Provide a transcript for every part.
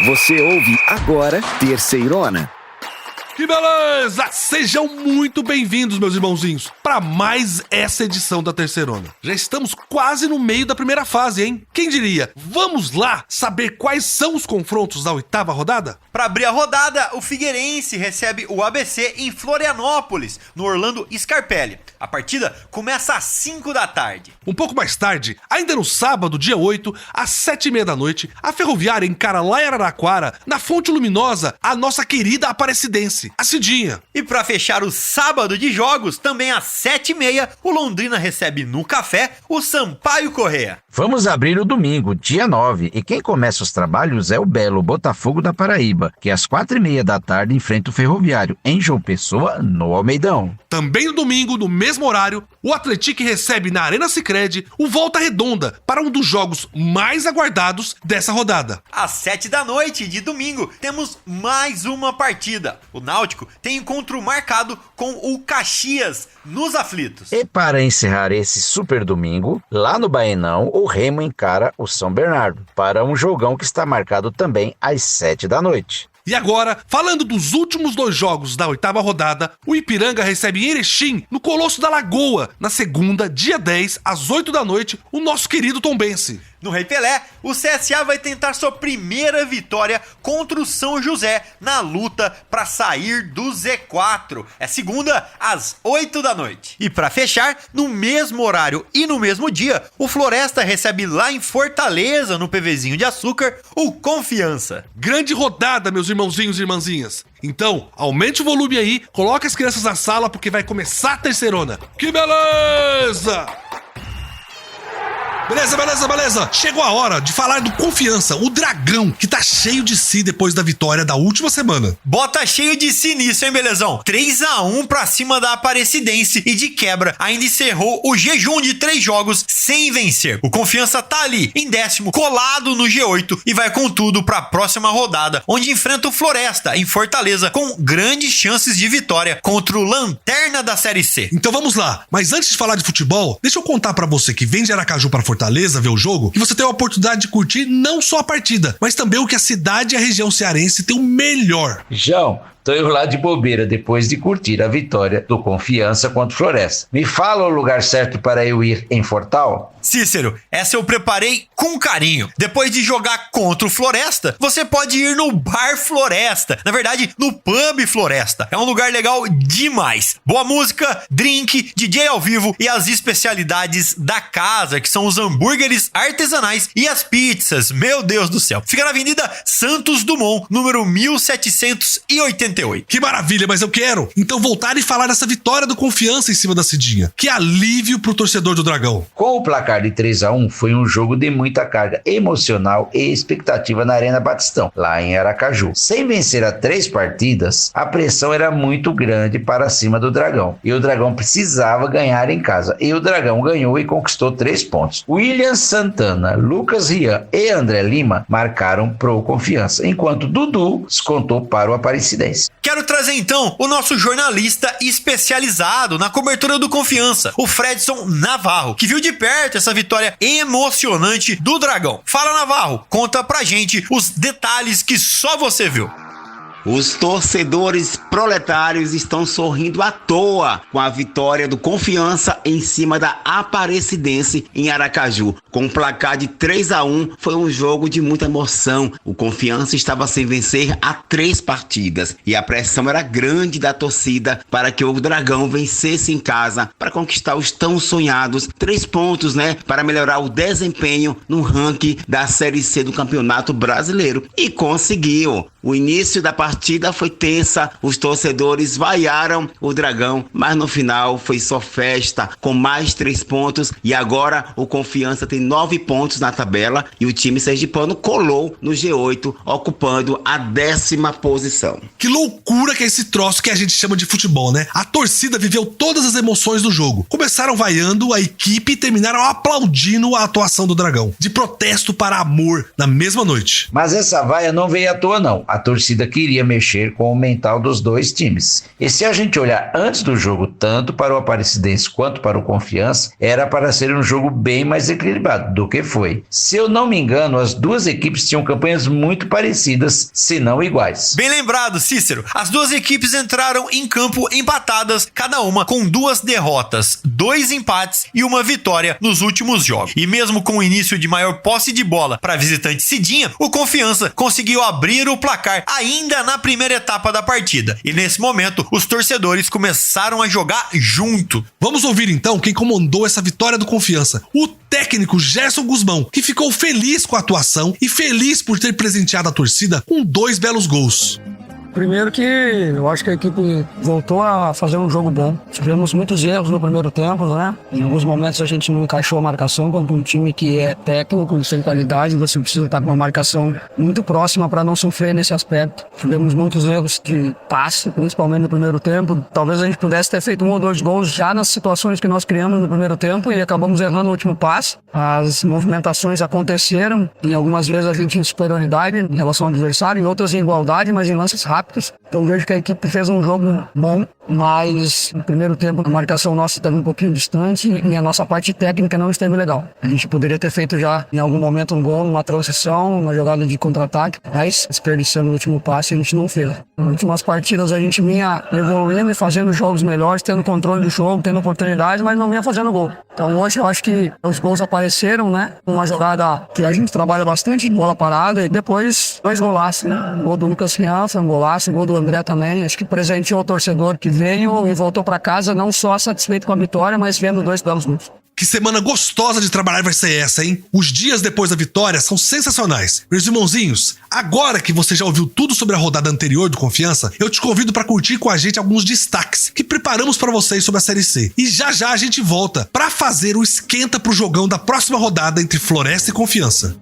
Você ouve agora Terceirona. Que beleza! Sejam muito bem-vindos, meus irmãozinhos, para mais essa edição da Terceirona. Já estamos quase no meio da primeira fase, hein? Quem diria? Vamos lá saber quais são os confrontos da 8ª rodada? Para abrir a rodada, o Figueirense recebe o ABC em Florianópolis, no Orlando Scarpelli. A partida começa às 5 da tarde. Um pouco mais tarde, ainda no sábado, dia 8, às 7h30 da noite, a Ferroviária encara lá em Araraquara, na Fonte Luminosa, a nossa querida Aparecidense, a Cidinha. E para fechar o sábado de jogos, também às 7h30, o Londrina recebe no Café o Sampaio Corrêa. Vamos abrir o domingo, dia 9, e quem começa os trabalhos é o belo Botafogo da Paraíba, que às 4h30 da tarde enfrenta o Ferroviário, em João Pessoa, no Almeidão. Também no domingo, no mesmo horário, o Atlético recebe na Arena Sicredi o Volta Redonda para um dos jogos mais aguardados dessa rodada. Às 7 da noite de domingo, temos mais uma partida. O Náutico tem encontro marcado com o Caxias nos Aflitos. E para encerrar esse super domingo, lá no Baenão, o Remo encara o São Bernardo, para um jogão que está marcado também às 7 da noite. E agora, falando dos últimos 2 jogos da 8ª rodada, o Ipiranga recebe em Erechim, no Colosso da Lagoa, na segunda, dia 10, às 8 da noite, o nosso querido Tombense. No Rei Pelé, o CSA vai tentar sua primeira vitória contra o São José na luta para sair do Z4. É segunda, às 8 da noite. E para fechar, no mesmo horário e no mesmo dia, o Floresta recebe lá em Fortaleza, no PVzinho de Açúcar, o Confiança. Grande rodada, meus irmãozinhos e irmãzinhas. Então, aumente o volume aí, coloque as crianças na sala porque vai começar a Terceirona. Que beleza! Beleza. Chegou a hora de falar do Confiança, o Dragão, que tá cheio de si depois da vitória da última semana. Bota cheio de si nisso, hein, belezão? 3-1 pra cima da Aparecidense e de quebra ainda encerrou o jejum de 3 jogos sem vencer. O Confiança tá ali, em 10º, colado no G8 e vai com tudo pra próxima rodada, onde enfrenta o Floresta, em Fortaleza, com grandes chances de vitória contra o Lanterna da Série C. Então vamos lá, mas antes de falar de futebol, deixa eu contar pra você que vem de Aracaju pra Fortaleza ver o jogo, que você tem a oportunidade de curtir não só a partida, mas também o que a cidade e a região cearense tem o melhor. João, tô eu lá de bobeira depois de curtir a vitória do Confiança contra o Floresta. Me fala o lugar certo para eu ir em Fortal? Cícero, essa eu preparei com carinho. Depois de jogar contra o Floresta, você pode ir no Bar Floresta. Na verdade, no Pub Floresta. É um lugar legal demais. Boa música, drink, DJ ao vivo e as especialidades da casa, que são os hambúrgueres artesanais e as pizzas. Meu Deus do céu. Fica na Avenida Santos Dumont, número 1788. Que maravilha, mas eu quero então voltar e falar dessa vitória do Confiança em cima da Cidinha. Que alívio pro torcedor do Dragão. Com o placar de 3-1, foi um jogo de muita carga emocional e expectativa na Arena Batistão, lá em Aracaju. Sem vencer a 3 partidas, a pressão era muito grande para cima do Dragão, e o Dragão precisava ganhar em casa, e o Dragão ganhou e conquistou 3 pontos. William Santana, Lucas Rian e André Lima marcaram pro Confiança, enquanto Dudu descontou para o Aparecidense. Quero trazer então o nosso jornalista especializado na cobertura do Confiança, o Fredson Navarro, que viu de perto essa vitória emocionante do Dragão. Fala, Navarro, conta pra gente os detalhes que só você viu. Os torcedores proletários estão sorrindo à toa com a vitória do Confiança em cima da Aparecidense em Aracaju. Com um placar de 3-1, foi um jogo de muita emoção. O Confiança estava sem vencer há 3 partidas e a pressão era grande da torcida para que o Dragão vencesse em casa para conquistar os tão sonhados 3 pontos, para melhorar o desempenho no ranking da Série C do Campeonato Brasileiro. E conseguiu. O início da partida foi tensa, os torcedores vaiaram o Dragão, mas no final foi só festa, com mais 3 pontos, e agora o Confiança tem 9 pontos na tabela e o time sergipano colou no G8, ocupando a 10ª posição. Que loucura que é esse troço que a gente chama de futebol, né? A torcida viveu todas as emoções do jogo. Começaram vaiando a equipe e terminaram aplaudindo a atuação do Dragão, de protesto para amor, na mesma noite. Mas essa vaia não veio à toa não, a torcida queria mexer com o mental dos dois times. E se a gente olhar antes do jogo, tanto para o Aparecidense quanto para o Confiança, era para ser um jogo bem mais equilibrado do que foi. Se eu não me engano, as duas equipes tinham campanhas muito parecidas, se não iguais. Bem lembrado, Cícero. As duas equipes entraram em campo empatadas, cada uma com 2 derrotas, 2 empates e uma vitória nos últimos jogos. E mesmo com o início de maior posse de bola para visitante Cidinha, o Confiança conseguiu abrir o placar ainda na primeira etapa da partida. E nesse momento, os torcedores começaram a jogar junto. Vamos ouvir então quem comandou essa vitória do Confiança. O técnico Gerson Guzmão, que ficou feliz com a atuação e feliz por ter presenteado a torcida com 2 belos gols. Primeiro que eu acho que a equipe voltou a fazer um jogo bom. Tivemos muitos erros no primeiro tempo, né? Em alguns momentos a gente não encaixou a marcação contra um time que é técnico, sem qualidade. Você precisa estar com uma marcação muito próxima para não sofrer nesse aspecto. Tivemos muitos erros de passe, principalmente no primeiro tempo. Talvez a gente pudesse ter feito 1 ou 2 gols já nas situações que nós criamos no primeiro tempo e acabamos errando o último passe. As movimentações aconteceram e algumas vezes a gente em superioridade em relação ao adversário, em outras em igualdade, mas em lances rápidos. Então vejo que a equipe fez um jogo bom, mas no primeiro tempo a marcação nossa estava um pouquinho distante e a nossa parte técnica não esteve legal. A gente poderia ter feito já em algum momento um gol, uma transição, uma jogada de contra-ataque, mas desperdiçando o último passe a gente não fez. Nas últimas partidas a gente vinha evoluindo e fazendo jogos melhores, tendo controle do jogo, tendo oportunidade, mas não vinha fazendo gol. Então hoje eu acho que os gols apareceram, né? Uma jogada que a gente trabalha bastante, bola parada, e depois 2 golaços, né? O gol do Lucas Rian foi um golaço, o gol do André também. Acho que presenteou o torcedor que veio e voltou para casa não só satisfeito com a vitória, mas vendo 2 belos gols. Que semana gostosa de trabalhar vai ser essa, hein? Os dias depois da vitória são sensacionais. Meus irmãozinhos, agora que você já ouviu tudo sobre a rodada anterior do Confiança, eu te convido para curtir com a gente alguns destaques que preparamos para vocês sobre a Série C. E já já a gente volta para fazer o esquenta pro jogão da próxima rodada entre Floresta e Confiança.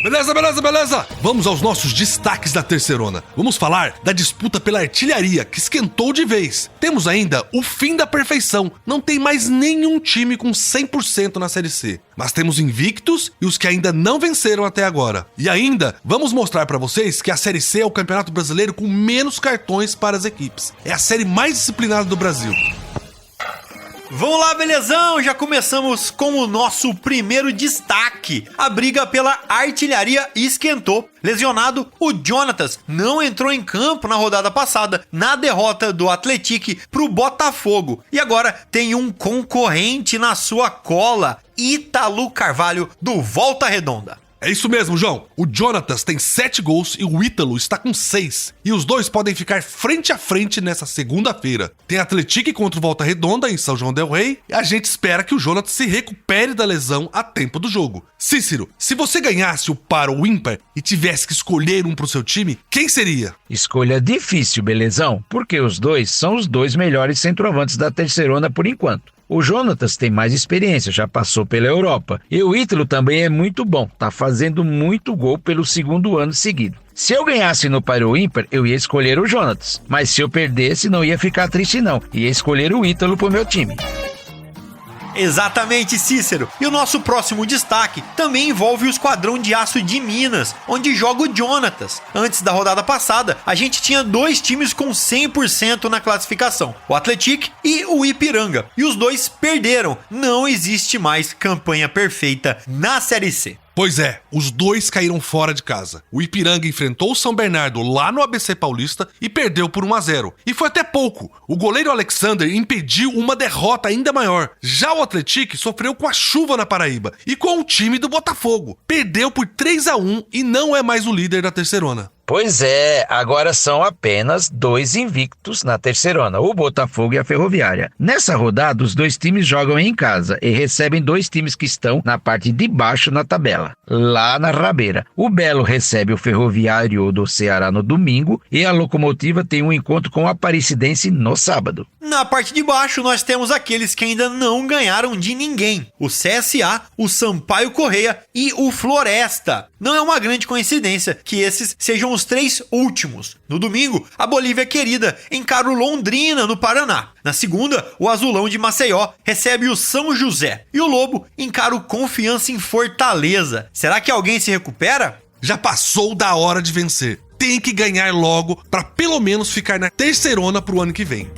Beleza. Vamos aos nossos destaques da terceirona. Vamos falar da disputa pela artilharia, que esquentou de vez. Temos ainda o fim da perfeição. Não tem mais nenhum time com 100% na Série C. Mas temos invictos e os que ainda não venceram até agora. E ainda, vamos mostrar para vocês que a Série C é o campeonato brasileiro com menos cartões para as equipes. É a série mais disciplinada do Brasil. Vamos lá, belezão? Já começamos com o nosso primeiro destaque. A briga pela artilharia esquentou. Lesionado, o Jonatas não entrou em campo na rodada passada, na derrota do Atlético pro Botafogo. E agora tem um concorrente na sua cola, Ítalo Carvalho, do Volta Redonda. É isso mesmo, João. O Jonatas tem 7 gols e o Ítalo está com 6. E os dois podem ficar frente a frente nessa segunda-feira. Tem Atlético contra o Volta Redonda em São João del Rei. E a gente espera que o Jonatas se recupere da lesão a tempo do jogo. Cícero, se você ganhasse o par ou ímpar e tivesse que escolher um pro seu time, quem seria? Escolha difícil, belezão, porque os dois são os 2 melhores centroavantes da terceirona por enquanto. O Jonatas tem mais experiência, já passou pela Europa. E o Ítalo também é muito bom, tá fazendo muito gol pelo 2º ano seguido. Se eu ganhasse no par ou ímpar, eu ia escolher o Jonatas. Mas se eu perdesse, não ia ficar triste não. Ia escolher o Ítalo pro meu time. Exatamente, Cícero. E o nosso próximo destaque também envolve o Esquadrão de Aço de Minas, onde joga o Jonatas. Antes da rodada passada, a gente tinha 2 times com 100% na classificação, o Atlético e o Ipiranga. E os 2 perderam. Não existe mais campanha perfeita na Série C. Pois é, os 2 caíram fora de casa. O Ipiranga enfrentou o São Bernardo lá no ABC Paulista e perdeu por 1-0. E foi até pouco. O goleiro Alexander impediu uma derrota ainda maior. Já o Atlético sofreu com a chuva na Paraíba e com o time do Botafogo. Perdeu por 3-1 e não é mais o líder da terceirona. Pois é, agora são apenas 2 invictos na terceirona, o Botafogo e a Ferroviária. Nessa rodada, os 2 times jogam em casa e recebem 2 times que estão na parte de baixo na tabela, lá na rabeira. O Belo recebe o Ferroviário do Ceará no domingo e a Locomotiva tem um encontro com o Aparecidense no sábado. Na parte de baixo, nós temos aqueles que ainda não ganharam de ninguém. O CSA, o Sampaio Correia e o Floresta. Não é uma grande coincidência que esses sejam os 3 últimos. No domingo, a Bolívia Querida encara o Londrina, no Paraná. Na segunda, o Azulão de Maceió recebe o São José. E o Lobo encara o Confiança em Fortaleza. Será que alguém se recupera? Já passou da hora de vencer. tem que ganhar logo para pelo menos ficar na terceirona pro ano que vem.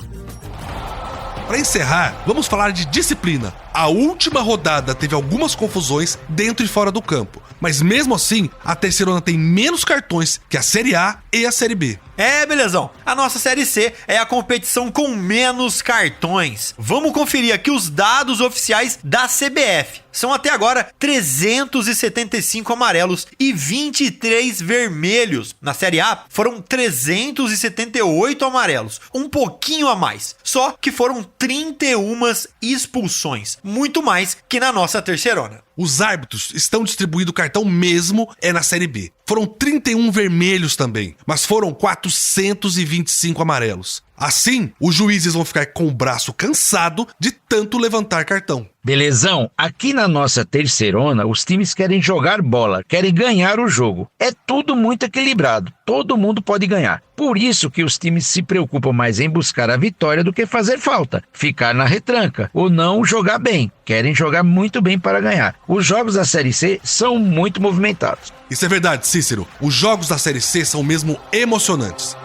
Para encerrar, vamos falar de disciplina. A última rodada teve algumas confusões dentro e fora do campo, mas mesmo assim, a terceirona tem menos cartões que a Série A e a Série B. Belezão. A nossa Série C é a competição com menos cartões. Vamos conferir aqui os dados oficiais da CBF. São até agora 375 amarelos e 23 vermelhos. Na Série A foram 378 amarelos, um pouquinho a mais. Só que foram 31 expulsões, muito mais que na nossa terceirona. Os árbitros estão distribuindo o cartão mesmo na Série B. Foram 31 vermelhos também, mas foram 425 amarelos. Assim, os juízes vão ficar com o braço cansado de tanto levantar cartão. Belezão, aqui na nossa terceirona, os times querem jogar bola, querem ganhar o jogo. É tudo muito equilibrado, todo mundo pode ganhar. Por isso que os times se preocupam mais em buscar a vitória do que fazer falta, ficar na retranca ou não jogar bem. Querem jogar muito bem para ganhar. Os jogos da Série C são muito movimentados. Isso é verdade, Cícero. Os jogos da Série C são mesmo emocionantes.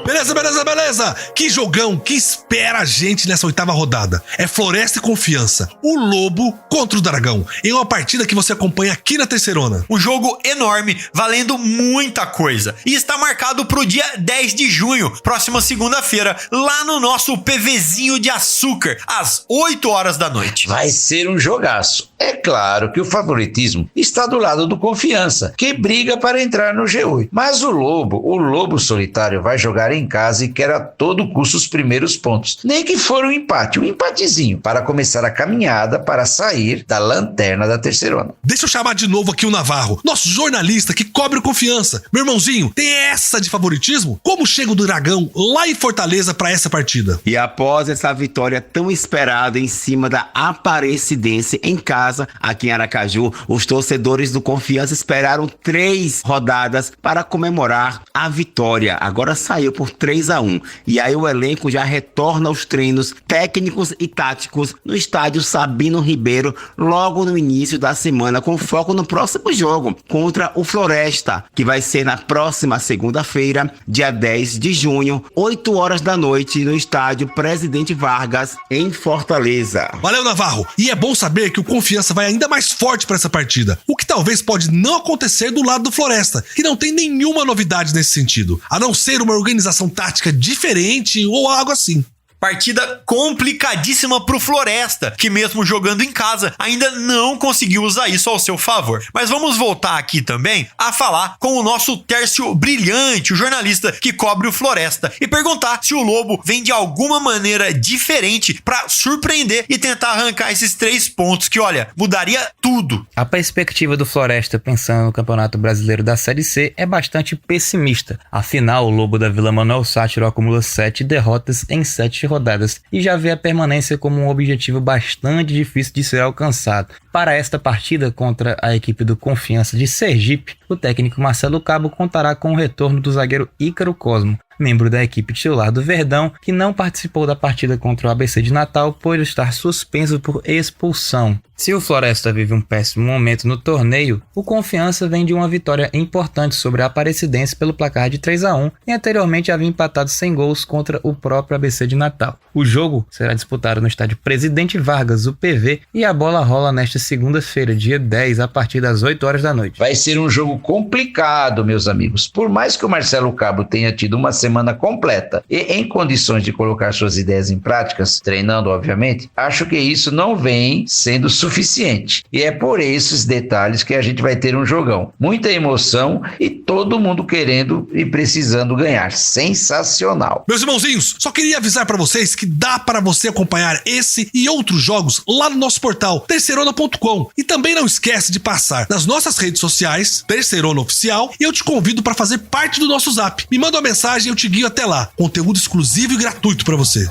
Beleza! Que jogão que espera a gente nessa oitava rodada. É Floresta e Confiança, o Lobo contra o Dragão, em uma partida que você acompanha aqui na terceirona. Um jogo enorme, valendo muita coisa. E está marcado pro dia 10 de junho, próxima segunda-feira, lá no nosso PVzinho de açúcar, às 8 horas da noite. Vai ser um jogaço. É claro que o favoritismo está do lado do Confiança, que briga para entrar no G8. Mas o Lobo Solitário vai jogar em casa e quer a todo custo os primeiros pontos. Nem que for um empatezinho, para começar a caminhada para sair da lanterna da terceirona. Deixa eu chamar de novo aqui o Navarro, nosso jornalista que cobre o Confiança. Meu irmãozinho, tem essa de favoritismo? Como chega o Dragão lá em Fortaleza para essa partida? E após essa vitória tão esperada em cima da Aparecidense em casa, aqui em Aracaju, os torcedores do Confiança esperaram 3 rodadas para comemorar a vitória. Agora saiu por 3-1. E aí o elenco já retorna aos treinos técnicos e táticos no estádio Sabino Ribeiro logo no início da semana, com foco no próximo jogo contra o Floresta, que vai ser na próxima segunda-feira, dia 10 de junho, 8 horas da noite, no estádio Presidente Vargas, em Fortaleza. Valeu, Navarro! E é bom saber que o Confiança vai ainda mais forte para essa partida, o que talvez pode não acontecer do lado do Floresta, que não tem nenhuma novidade nesse sentido, a não ser uma organização tática diferente ou algo assim. Partida complicadíssima pro Floresta, que mesmo jogando em casa, ainda não conseguiu usar isso ao seu favor. Mas vamos voltar aqui também a falar com o nosso Tércio Brilhante, o jornalista que cobre o Floresta, e perguntar se o Lobo vem de alguma maneira diferente pra surpreender e tentar arrancar esses 3 pontos que, olha, mudaria tudo. A perspectiva do Floresta pensando no Campeonato Brasileiro da Série C é bastante pessimista. Afinal, o Lobo da Vila Manuel Sátiro acumula 7 derrotas em 7 rodadas e já vê a permanência como um objetivo bastante difícil de ser alcançado. Para esta partida contra a equipe do Confiança de Sergipe, o técnico Marcelo Cabo contará com o retorno do zagueiro Ícaro Cosmo, membro da equipe titular do Verdão, que não participou da partida contra o ABC de Natal por estar suspenso por expulsão. Se o Floresta vive um péssimo momento no torneio, o Confiança vem de uma vitória importante sobre a Aparecidense pelo placar de 3-1 e anteriormente havia empatado sem gols contra o próprio ABC de Natal. O jogo será disputado no estádio Presidente Vargas, o PV, e a bola rola nesta segunda-feira, dia 10, a partir das 8 horas da noite. Vai ser um jogo complicado, meus amigos. Por mais que o Marcelo Cabo tenha tido uma semana completa e em condições de colocar suas ideias em práticas, treinando obviamente, acho que isso não vem sendo suficiente. E é por esses detalhes que a gente vai ter um jogão. Muita emoção e todo mundo querendo e precisando ganhar. Sensacional. Meus irmãozinhos, só queria avisar pra vocês que dá para você acompanhar esse e outros jogos lá no nosso portal terceirona.com. E também não esquece de passar nas nossas redes sociais, Terceirona Oficial, e eu te convido para fazer parte do nosso Zap. Me manda uma mensagem e eu te guio até lá. Conteúdo exclusivo e gratuito para você.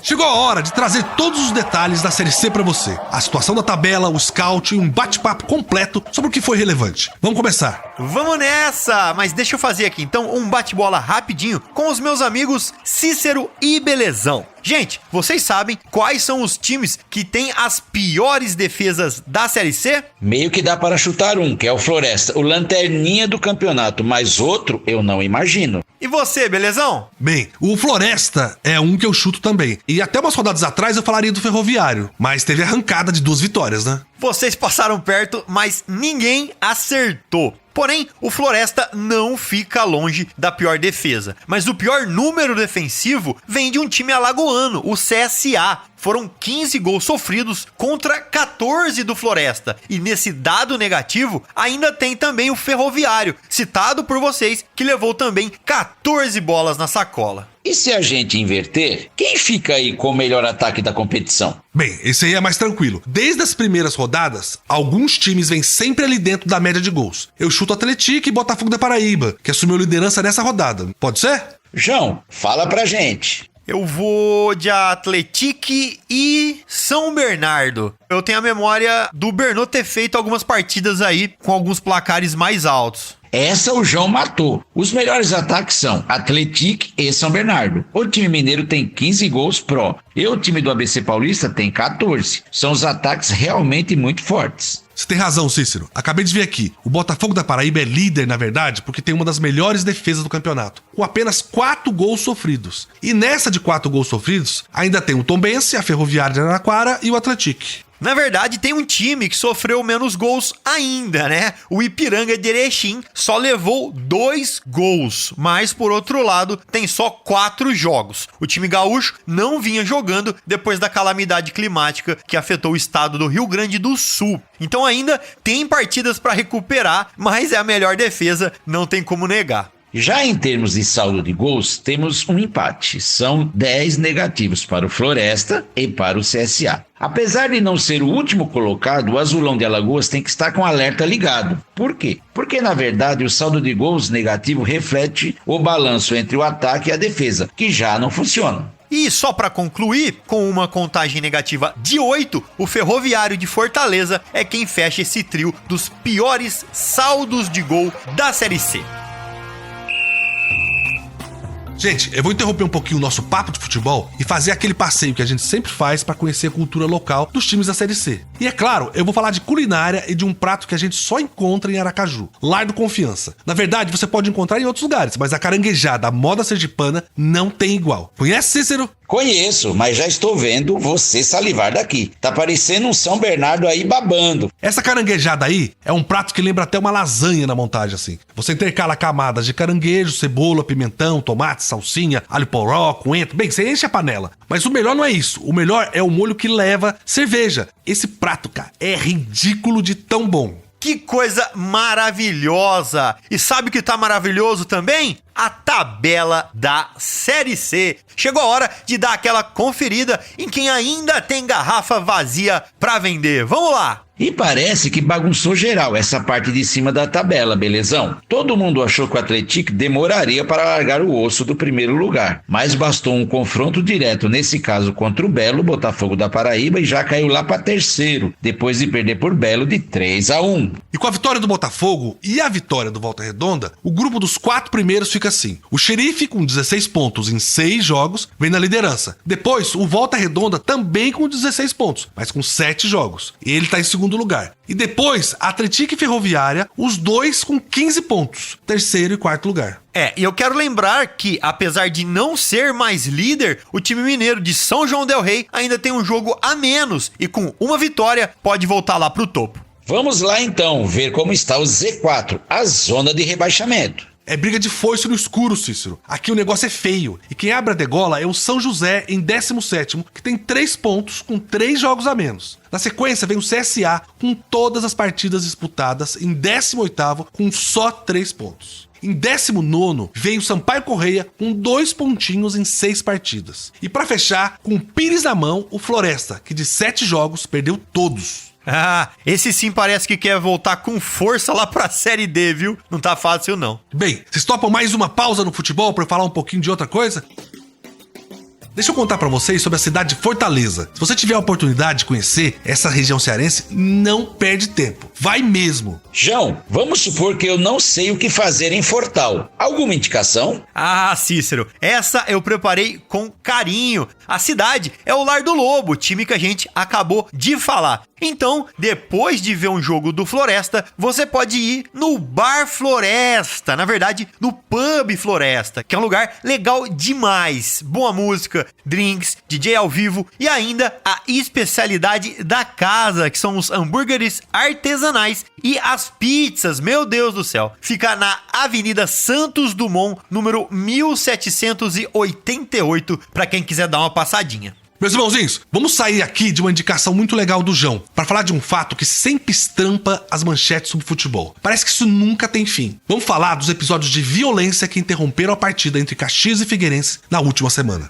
Chegou a hora de trazer todos os detalhes da Série C pra você. A situação da tabela, o scout e um bate-papo completo sobre o que foi relevante. Vamos começar. Vamos nessa! Mas deixa eu fazer aqui então um bate-bola rapidinho com os meus amigos Cícero e Belezão. Gente, vocês sabem quais são os times que têm as piores defesas da Série C? Meio que dá para chutar um, que é o Floresta, o lanterninha do campeonato, mas outro eu não imagino. E você, Belezão? Bem, o Floresta é um que eu chuto também. E até umas rodadas atrás eu falaria do Ferroviário, mas teve arrancada de 2 vitórias, né? Vocês passaram perto, mas ninguém acertou. Porém, o Floresta não fica longe da pior defesa. Mas o pior número defensivo vem de um time alagoano, o CSA. Foram 15 gols sofridos contra 14 do Floresta. E nesse dado negativo, ainda tem também o Ferroviário, citado por vocês, que levou também 14 bolas na sacola. E se a gente inverter, quem fica aí com o melhor ataque da competição? Bem, esse aí é mais tranquilo. Desde as primeiras rodadas, alguns times vêm sempre ali dentro da média de gols. Eu chuto Atlético e Botafogo da Paraíba, que assumiu liderança nessa rodada. Pode ser? João, fala pra gente. Eu vou de Atlético e São Bernardo. Eu tenho a memória do Bernot ter feito algumas partidas aí com alguns placares mais altos. Essa o João matou. Os melhores ataques são Atlético e São Bernardo. O time mineiro tem 15 gols pró. E o time do ABC Paulista tem 14. São os ataques realmente muito fortes. Você tem razão, Cícero. Acabei de ver aqui. O Botafogo da Paraíba é líder, na verdade, porque tem uma das melhores defesas do campeonato, com apenas 4 gols sofridos. E nessa de 4 gols sofridos, ainda tem o Tombense, a Ferroviária de Araraquara e o Atlético. Na verdade, tem um time que sofreu menos gols ainda, né? O Ipiranga de Erechim só levou 2 gols, mas por outro lado, tem só 4 jogos. O time gaúcho não vinha jogando depois da calamidade climática que afetou o estado do Rio Grande do Sul. Então ainda tem partidas para recuperar, mas é a melhor defesa, não tem como negar. Já em termos de saldo de gols, temos um empate. São 10 negativos para o Floresta e para o CSA. Apesar de não ser o último colocado, o Azulão de Alagoas tem que estar com o alerta ligado. Por quê? Porque, na verdade, o saldo de gols negativo reflete o balanço entre o ataque e a defesa, que já não funciona. E só para concluir, com uma contagem negativa de 8, o Ferroviário de Fortaleza é quem fecha esse trio dos piores saldos de gol da Série C. Gente, eu vou interromper um pouquinho o nosso papo de futebol e fazer aquele passeio que a gente sempre faz para conhecer a cultura local dos times da Série C. E é claro, eu vou falar de culinária e de um prato que a gente só encontra em Aracaju, Lar do Confiança. Na verdade, você pode encontrar em outros lugares, mas a caranguejada, a moda sergipana, não tem igual. Conhece, Cícero? Conheço, mas já estou vendo você salivar daqui. Tá parecendo um São Bernardo aí babando. Essa caranguejada aí é um prato que lembra até uma lasanha na montagem, assim. Você intercala camadas de caranguejo, cebola, pimentão, tomate, salsinha, alho poró, coentro. Bem, você enche a panela. Mas o melhor não é isso. O melhor é o molho que leva cerveja. Esse prato, cara, é ridículo de tão bom. Que coisa maravilhosa! E sabe o que tá maravilhoso também? A tabela da Série C. Chegou a hora de dar aquela conferida em quem ainda tem garrafa vazia pra vender. Vamos lá! E parece que bagunçou geral essa parte de cima da tabela, belezão? Todo mundo achou que o Atlético demoraria para largar o osso do primeiro lugar, mas bastou um confronto direto, nesse caso contra o Belo, Botafogo da Paraíba, e já caiu lá para terceiro, depois de perder por Belo de 3-1. E com a vitória do Botafogo e a vitória do Volta Redonda, o grupo dos 4 primeiros fica assim. O Xerife, com 16 pontos em 6 jogos, vem na liderança. Depois, o Volta Redonda também com 16 pontos, mas com 7 jogos. Ele tá em segundo lugar. E depois, Atlético e Ferroviária, os dois com 15 pontos. Terceiro e quarto lugar. E eu quero lembrar que, apesar de não ser mais líder, o time mineiro de São João del Rei ainda tem um jogo a menos e com uma vitória pode voltar lá pro topo. Vamos lá então ver como está o Z4, a zona de rebaixamento. É briga de foice no escuro, Cícero. Aqui o negócio é feio. E quem abre a degola é o São José em 17º, que tem 3 pontos com 3 jogos a menos. Na sequência vem o CSA com todas as partidas disputadas em 18º com só 3 pontos. Em 19º vem o Sampaio Correia com 2 pontinhos em 6 partidas. E para fechar, com o Pires na mão, o Floresta, que de 7 jogos perdeu todos. Ah, esse sim parece que quer voltar com força lá pra Série D, viu? Não tá fácil, não. Bem, vocês topam mais uma pausa no futebol pra eu falar um pouquinho de outra coisa? Deixa eu contar pra vocês sobre a cidade de Fortaleza. Se você tiver a oportunidade de conhecer essa região cearense, não perde tempo. Vai mesmo. João, vamos supor que eu não sei o que fazer em Fortal. Alguma indicação? Ah, Cícero, essa eu preparei com carinho. A cidade é o Lar do Lobo, time que a gente acabou de falar. Então, depois de ver um jogo do Floresta, você pode ir no Bar Floresta, na verdade, no Pub Floresta, que é um lugar legal demais. Boa música, drinks, DJ ao vivo e ainda a especialidade da casa, que são os hambúrgueres artesanais e as pizzas, meu Deus do céu. Fica na Avenida Santos Dumont, número 1788, para quem quiser dar uma passadinha. Meus irmãozinhos, vamos sair aqui de uma indicação muito legal do João para falar de um fato que sempre estampa as manchetes sobre futebol. Parece que isso nunca tem fim. Vamos falar dos episódios de violência que interromperam a partida entre Caxias e Figueirense na última semana.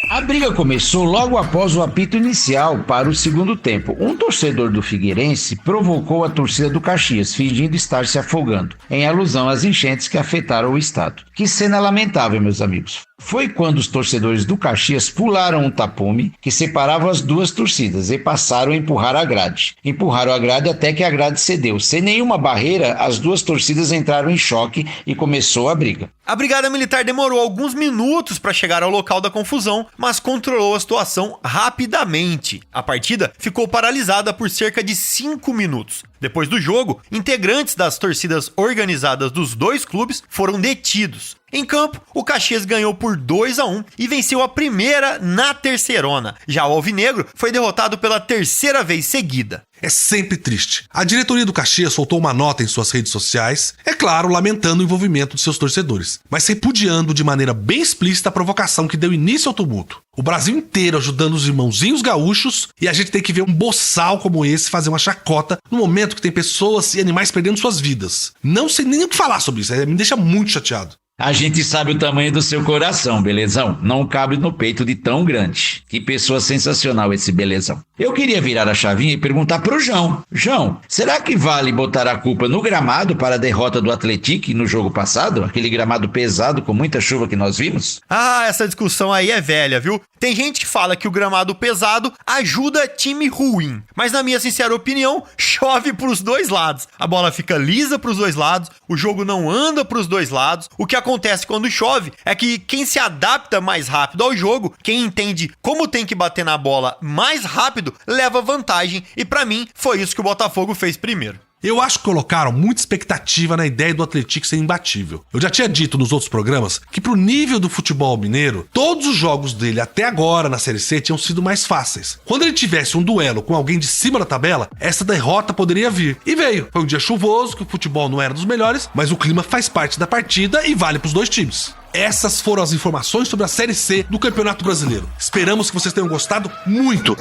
A briga começou logo após o apito inicial para o segundo tempo. Um torcedor do Figueirense provocou a torcida do Caxias, fingindo estar se afogando, em alusão às enchentes que afetaram o estado. Que cena lamentável, meus amigos. Foi quando os torcedores do Caxias pularam um tapume que separava as duas torcidas e passaram a empurrar a grade. Empurraram a grade até que a grade cedeu. Sem nenhuma barreira, as duas torcidas entraram em choque e começou a briga. A Brigada Militar demorou alguns minutos para chegar ao local da confusão, mas controlou a situação rapidamente. A partida ficou paralisada por cerca de 5 minutos. Depois do jogo, integrantes das torcidas organizadas dos dois clubes foram detidos. Em campo, o Caxias ganhou por 2-1 e venceu a primeira na terceirona. Já o Alvinegro foi derrotado pela terceira vez seguida. É sempre triste. A diretoria do Caxias soltou uma nota em suas redes sociais, é claro, lamentando o envolvimento de seus torcedores, mas repudiando de maneira bem explícita a provocação que deu início ao tumulto. O Brasil inteiro ajudando os irmãozinhos gaúchos e a gente tem que ver um boçal como esse fazer uma chacota no momento que tem pessoas e animais perdendo suas vidas. Não sei nem o que falar sobre isso, me deixa muito chateado. A gente sabe o tamanho do seu coração, belezão. Não cabe no peito de tão grande. Que pessoa sensacional esse belezão. Eu queria virar a chavinha e perguntar pro João. João, será que vale botar a culpa no gramado para a derrota do Atlético no jogo passado? Aquele gramado pesado com muita chuva que nós vimos? Ah, essa discussão aí é velha, viu? Tem gente que fala que o gramado pesado ajuda time ruim. Mas na minha sincera opinião, chove pros dois lados. A bola fica lisa pros dois lados, o jogo não anda pros dois lados. O que acontece quando chove é que quem se adapta mais rápido ao jogo, quem entende como tem que bater na bola mais rápido, leva vantagem. E pra mim, foi isso que o Botafogo fez primeiro. Eu acho que colocaram muita expectativa na ideia do Atlético ser imbatível. Eu já tinha dito nos outros programas que pro nível do futebol mineiro, todos os jogos dele até agora na Série C tinham sido mais fáceis. Quando ele tivesse um duelo com alguém de cima da tabela, essa derrota poderia vir. E veio. Foi um dia chuvoso, que o futebol não era dos melhores, mas o clima faz parte da partida e vale pros dois times. Essas foram as informações sobre a Série C do Campeonato Brasileiro. Esperamos que vocês tenham gostado muito.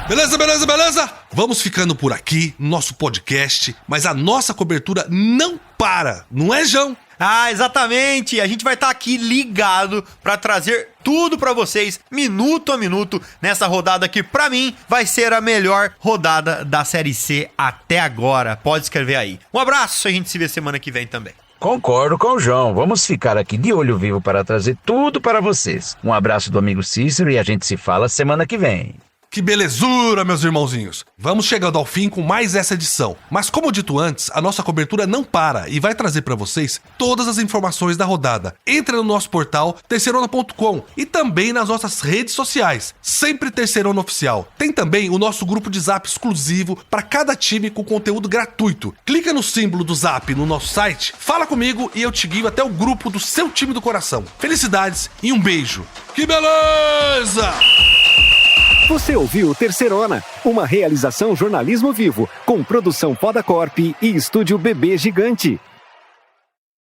Beleza? Vamos ficando por aqui no nosso podcast, mas a nossa cobertura não para, não é, João? Ah, exatamente! A gente vai estar aqui ligado para trazer tudo para vocês, minuto a minuto, nessa rodada que pra mim vai ser a melhor rodada da Série C até agora. Pode escrever aí. Um abraço, a gente se vê semana que vem também. Concordo com o João. Vamos ficar aqui de olho vivo para trazer tudo para vocês. Um abraço do amigo Cícero e a gente se fala semana que vem. Que belezura, meus irmãozinhos! Vamos chegando ao fim com mais essa edição. Mas como dito antes, a nossa cobertura não para e vai trazer para vocês todas as informações da rodada. Entre no nosso portal terceirona.com e também nas nossas redes sociais, sempre Terceirona Oficial. Tem também o nosso grupo de Zap exclusivo para cada time com conteúdo gratuito. Clica no símbolo do Zap no nosso site, fala comigo e eu te guio até o grupo do seu time do coração. Felicidades e um beijo. Que beleza! Você ouviu Terceirona, uma realização jornalismo vivo, com produção Podacorp e estúdio Bebê Gigante.